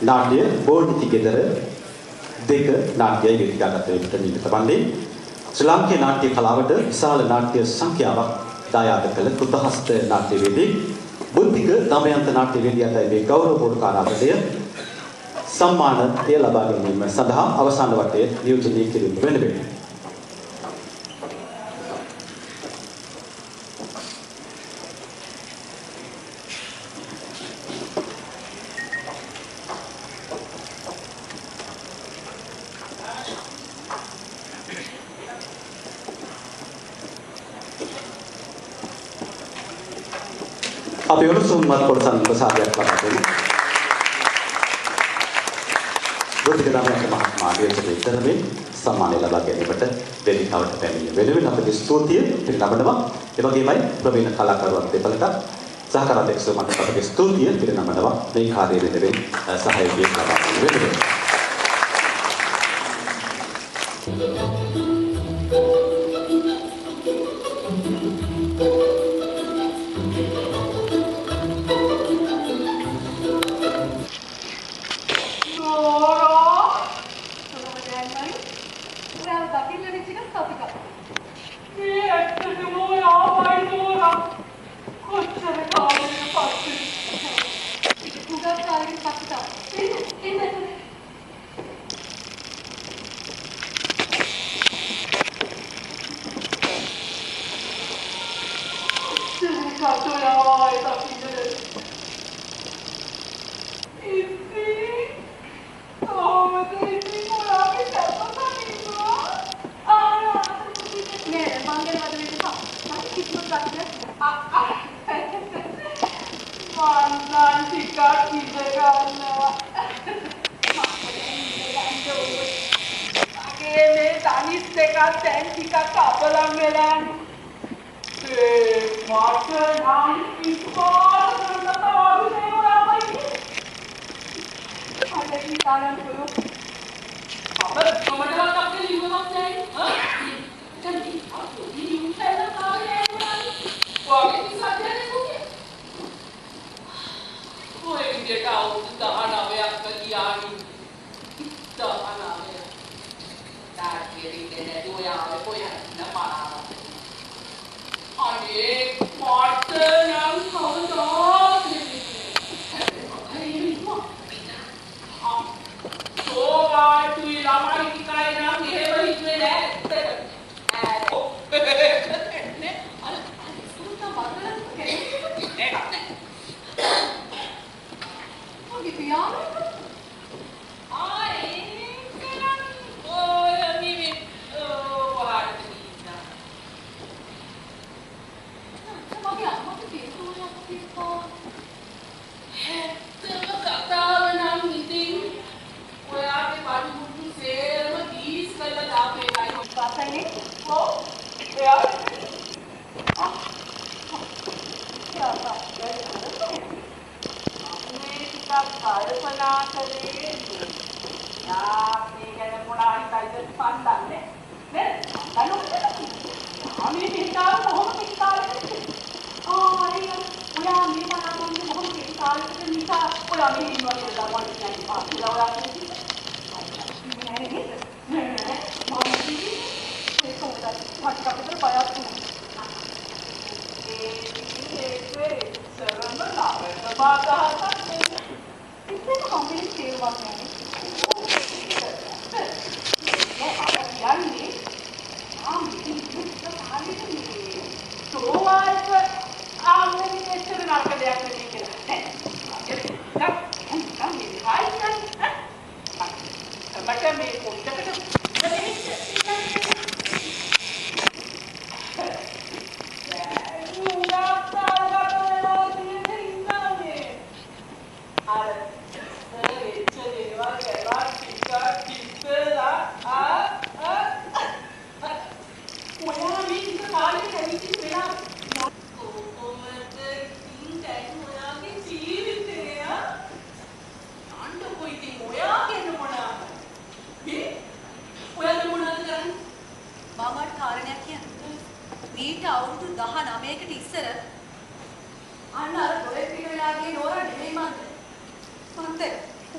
නාට්‍ය බෝනිති ගෙදර දෙක නාට්‍යය වේදිකාගත වෙන්නට නියමිත වන්නේ ශ්‍රී ලාංකේය නාට්‍ය කලාවට විශාල නාට්‍ය සංඛ්‍යාවක් දායාද කළ කෘතහස්ත නාට්‍යවේදී බුද්ධික දමයන්ත නාට්‍යවේදියාටයි මේ ගෞරවපූර්වක ආරාධනය සම්මානය ලබා ගැනීම සඳහා අවසාන වටයේ නියෝජනය කිරීම වෙනුවෙන් අපි උණුසුම්වත් කොටසන් ප්‍රසාදයක් ලබා දෙමු. බුද්ධික දමයන්ත මහත්මයාගේ චරිතයෙන් සම්මානය ලබා ගැනීමට වේදිකාවට පැමිණ වෙනුවෙන් අපගේ ස්තුතිය පිරිනමනවා. ඒ වගේමයි ප්‍රවීණ කලාකරුවන් දෙපළට සහකාර අධ්‍යක්ෂකතුමාට අපගේ ස්තුතිය පිරිනමනවා. මේ කාර්යය වෙනුවෙන් සහයෝගය ලබා ගැනීම වෙනුවෙන්.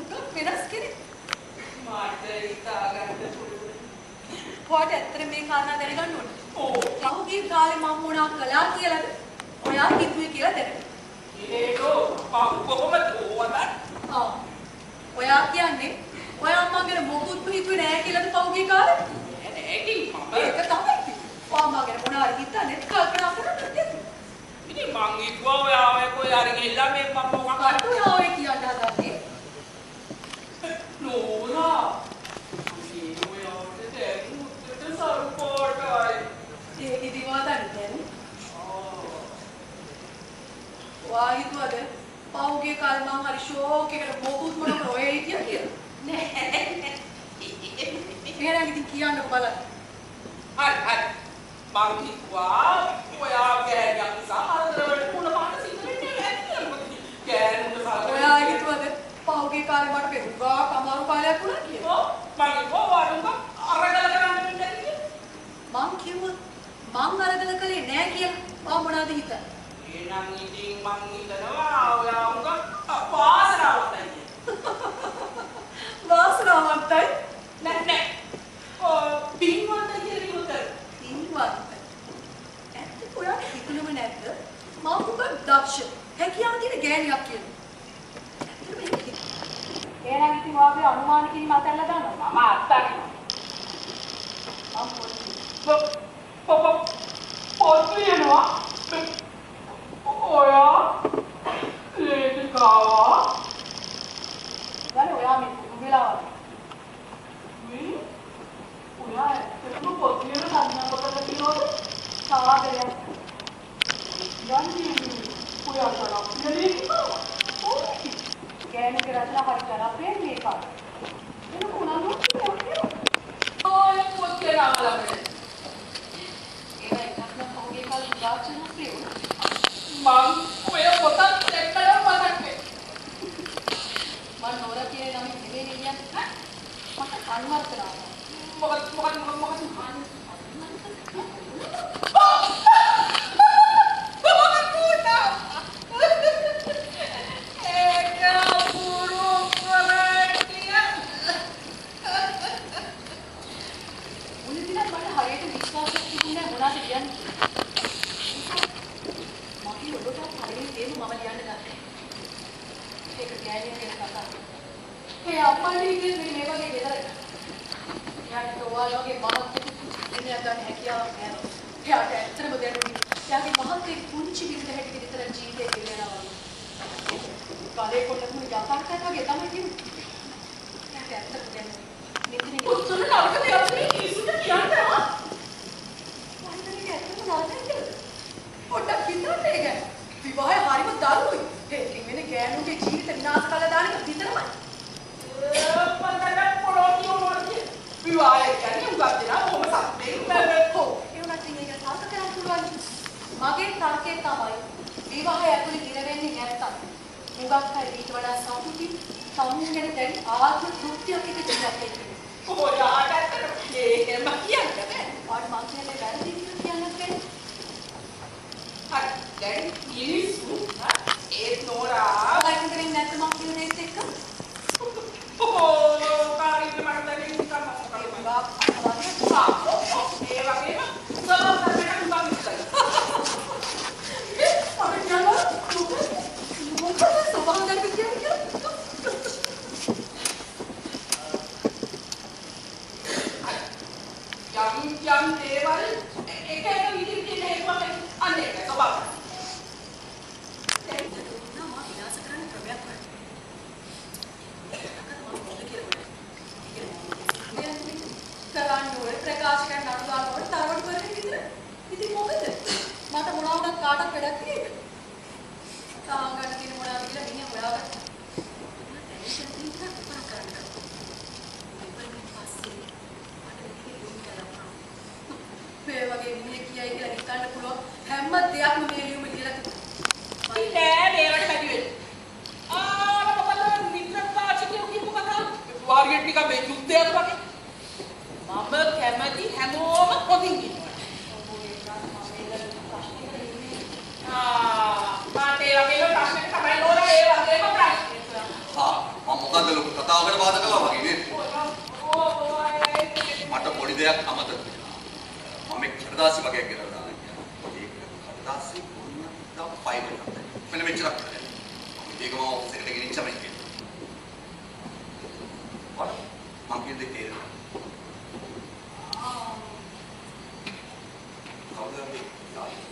හුඟක් වෙනස් කෙනෙක්. මාට හිතා ගන්න පුළුවන්. ඔයාට ඇත්තට මේ කාරණා දැනගන්න ඕනේ. ඔව්. පහුගිය කාලේ මම මොනවා කළා කියලාද ඔයා හිතුවේ කියලා දැනගන්න. ඒකෝ කොහොමද ඕවද? ඔයා කියන්නේ ඔයා අම්මා ගැන මොකුත් හිතුවේ නෑ කියලාද පහුගිය කාලේ? ඒක තමයි. ඔයා ගැන මොනවද හිතන්නේ කල්පනා කරන්නේ? ඉතින් මං හිතුවා ඔයා කොහේ හරි ගිහලා මේ මම මොකක්ද ඔයා ඔය කියන්න හදන්නේ? නෝනා. මේ ඔයාට දැන් මුත්තට සරුපෝටයි. ඒක ඉදිවා දැන්. ඔයා හිතුවද පහුගිය කාලේ මං හරි ෂෝක් එකකට මොකුත් මොනවද ඔය හිතියා කියලා? නෑ. එහෙනම් ඉතින් කියන්නකො බලන්න. හරි. මං හිතුවා ඔයා ගෑනියක් නිසා හතරවට මුණ පාන සිද්ධ වෙන්නේ නැහැ කියලා. ගෑනුන්ට සාකච්ඡා. ඔයා හිතුවද පහුගිය කාලේ මට පෙරුගා කමාරු කාලයක් වුණා කියලා? ඔව්. මං හිතුවා වරුංග අරගල කරන්න වෙන්නේ නැහැ කියලා. මං කිව්වා මං අරගල කළේ නෑ කියලා. මම මොනවද හිතන්නේ? එහෙනම් ඉතින් මං හිතනවා ඔයා උංග වාසනාවන්තයි කියලා. වාසනාවන්තයි? නෑ. පින්වන්තයි කියලා කිව්වොත් පින්වන්තයි. ඇත්ත ඔයා හිතනම නැද්ද? මම උඹ දක්ෂ හැකියාව තියෙන ගෑණියක් කියලා. එහෙනම් ඉතින් ඔයාගේ අනුමාන කිරීම අතල්ලා දානවා. මම අත්දකිනවා. පොත් කියනවා. ඔයා ලේඛිකාවා. ගානේ ඔයා මේ වෙලාවට. ඔයා ඒක පොත් කියන සංඥාවකට කියනවද? සාගරයක්. ගන්නේ ඔයා කරා. ලේඛිකාවා. ගෑණිගේ රචනා හරි කරපේ මේක. එනක උනන්දුවක් තියෙනවා. ඔය පොත් කියනවා ළමයි. ඒක එකක් නම් පහුගිය කාලේ දාචන ප්‍රියු. මං ඔය පොතක් දැක්කම මතක් වෙයි. මම නෝරා කියන නම නෙමෙයි කියන්නේ. මට කන්වර්තන ආවා. මොකද මොකද්ද ලොකු ආශිර්වාද කළා වගේ නේද? මට පොඩි දෙයක් අමතක වෙනවා. මම මේ කඩදාසි වගේක් ගෙනල්ලා දාලා ගියා. ඒක කඩදාසි මොන්න දම් ෆයිල් එකක්. මෙන්න මෙච්චරක් කරලා. මේක මම ඔෆිස් එකට ගෙනිච්චම ඉන්නේ. මම කියන දේ තේරෙනවා. කවුද මේ යාළුවා?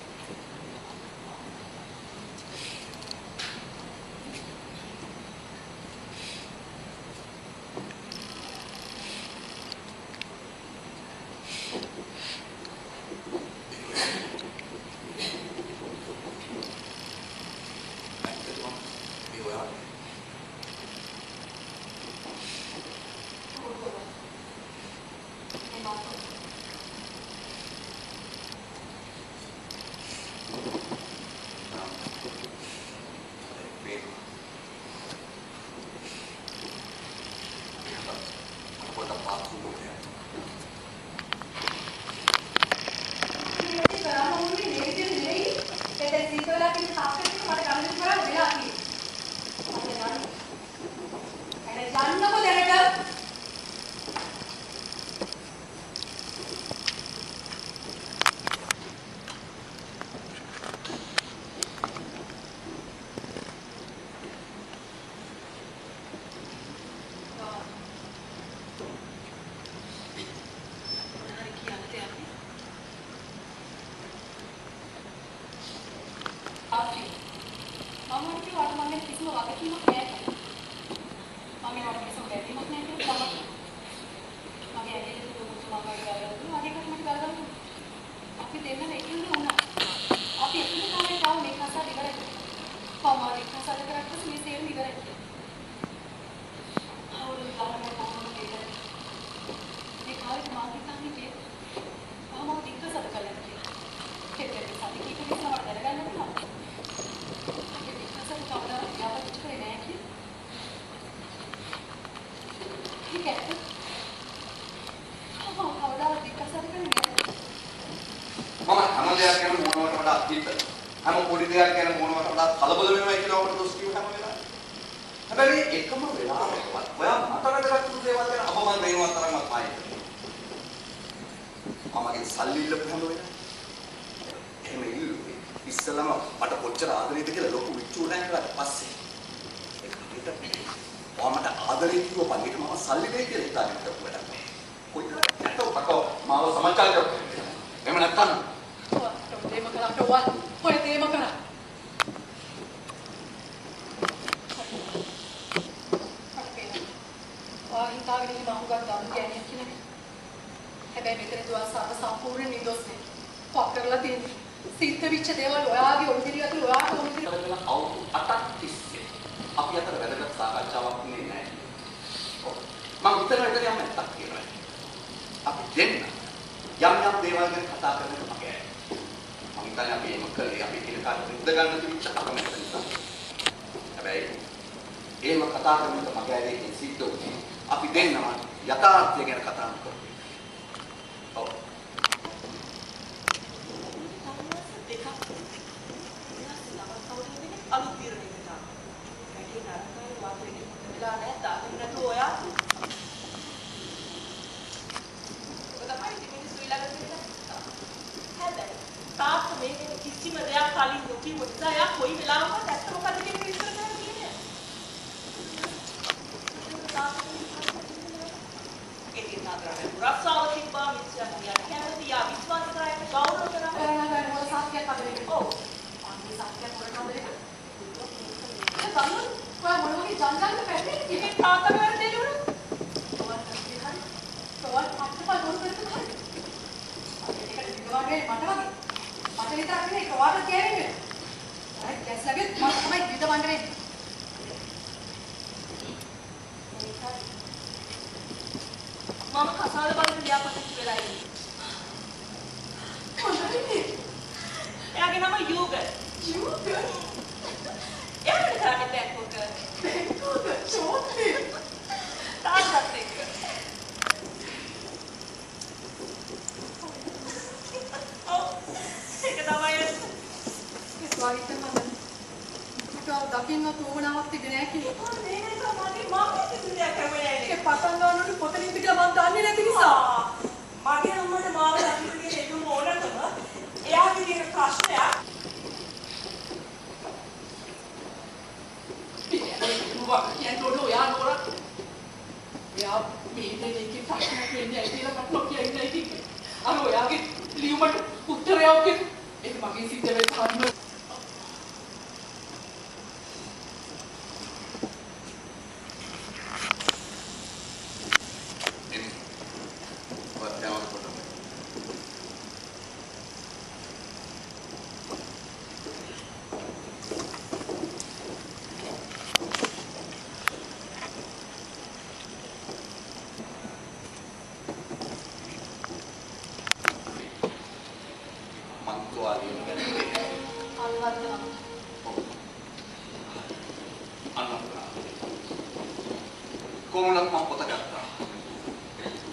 දකින්න තෝමනාවක් තිබෙන්නේ නැහැ කියලා. මේ නේද මගේ මාත් කිසිදයක් කරන්නේ නැහැ. නෝ යා නෝරා. යා මේ දෙකේ ප්‍රශ්නයක් වෙන්නේ ඇයි කියලා මට නොකියන්නේ නැහැ කිව්වේ. අර ඔයාගේ ලියුමට උත්තරයක් ඔක්කේ ඒක මගේ සිද්ධ වෙච්ච කන්න. කොමුණක් මම පොත ගත්තා.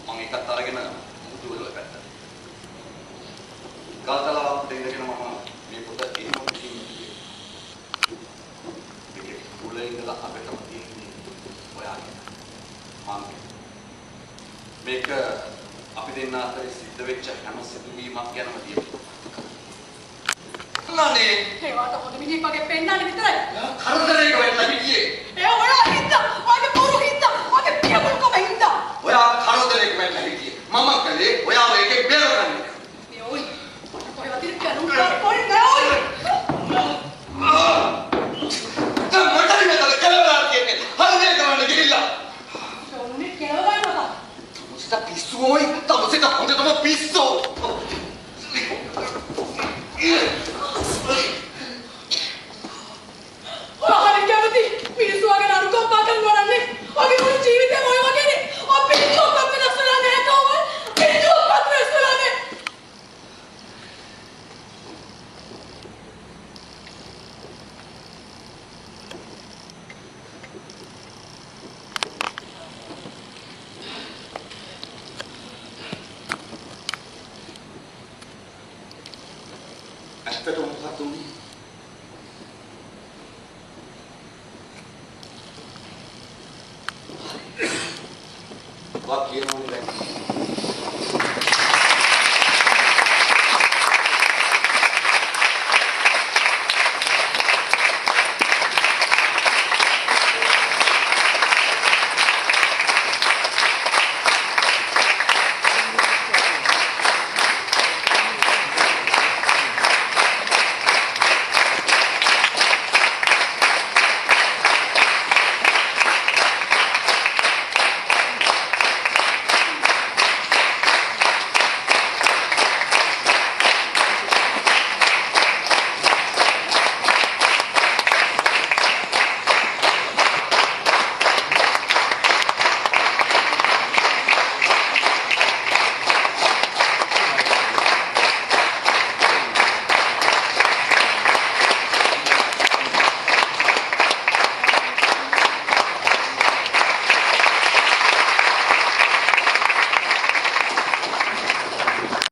මම එකත් අරගෙන දුවලා ගත්තා. ගාතලාවට ඉඳගෙන මම මේ පොත එහෙම පිටින් මේකේ මුලින් ඉඳලා අපිටම තියෙන්නේ ඔයාගේ. මම මේක අපි දෙන්න අතරේ සිද්ධ වෙච්ච හැම සිදුවීමක් ගැනම තියෙනවා. අනේ ඒවට හොඳ මිනිහෙක් වගේ පෙන්නන්න විතරයි. කරදරයක වෙලා හිටියේ. ඒ ඔයා හින්දා, ඔයාගේ බොරු හින්දා, ඔයාගේ පියකුල්කම හින්දා. ඔයා කරදරයක වෙලා හිටියේ. මම කලේ ඔයාව එකේ බේරගන්න. මේ ඔයි. මට කොහෙවත් ඉන්න කනුන්කා කොයි නෑ ඔයි. දැන් මට මෙතන කලවලා කියන්නේ. හරියට කරන්න ගිහිල්ලා. ඔන්නේ කෙලවයි මත. තමුසෙට පිස්සුවෝයි. තමුසෙට හොඳටම පිස්සෝ. ඔයා හරි කැමති මිනිස්සු වගේ අනුකම්පා කරනවන්නේ. ඔගේ මුළු ජීවිතේම ඔය වගේනේ. ඔය පිටුවක් වෙනස් වෙලා නැහැ කවුරු. පිටුවක් වෙනස් වෙලා නැහැ. ඇත්තටම මොකක්ද උනේ? වා කියනෝනේ දැන්